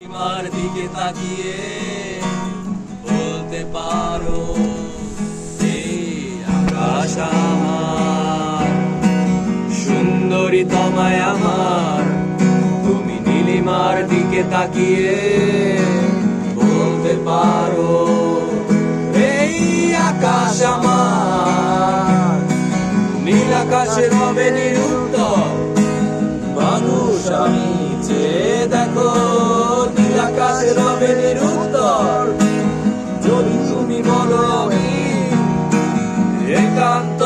আমার দিকে তাকিয়ে বলতে পারো, এই আকাশ আমার, সুন্দরী তোমায় আমার। তুমি নীলিমার দিকে তাকিয়ে বলতে পারো, এই আকাশ আমার। নীল আকাশের হবে নিরুত্তর মানুষ আমি, চেয়ে দেখো নীল আকাশের হবে নিরুত্তর। যদি তুমি বলো আমি একান্ত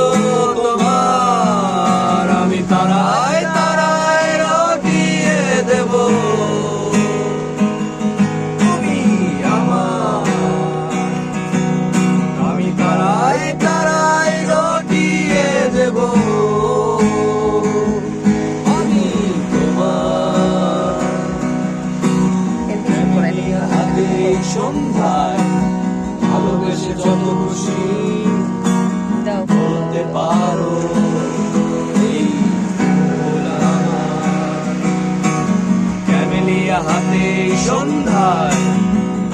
তোমার, আমি তারায় তারায় রটিয়ে দেব। তুমি আমার, আমি তারায় তারায় রটিয়ে দেব। আমি তোমার হাতে সন্ধ্যায় ভালোবেসে যত খুশি বলতে পারো, এই ফুল আমার। ক্যামেলিয়া হাতে সন্ধ্যায়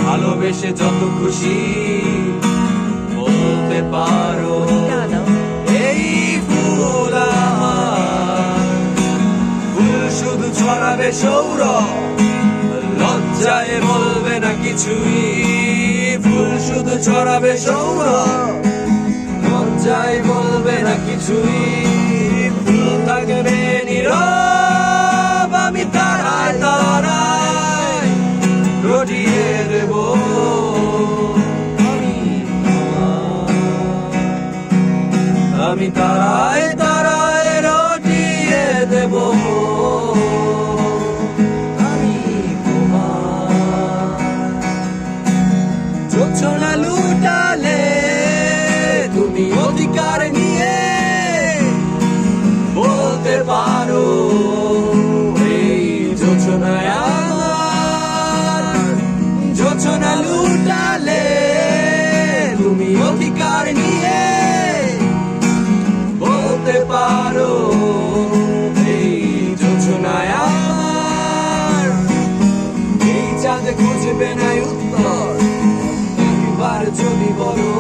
ভালোবেসে যত খুশি বলতে পারো, এই ফুল আমার। ফুল শুধু ছড়াবে সৌরভ, লজ্জায় বলবে না কিছুই। ফুল শুধু ছড়াবে সৌরভ, লজ্জায় বলবে না কিছুই। ফুল থাকবে নীরব, আমি তারায় তারায় রটিয়ে দেব। আমি তারায় তারায় রটিয়ে দেব। জোছনা লুটালে তুমি অধিকার নিয়ে বলতে পারো, এই জোছনায় আমার। জোছনা লুটালে তুমি অধিকার নিয়ে বলতে পারো, এই জোছনায় আমার। এই চাঁদে খুঁজবে না উত্তর, একবার যদি বলো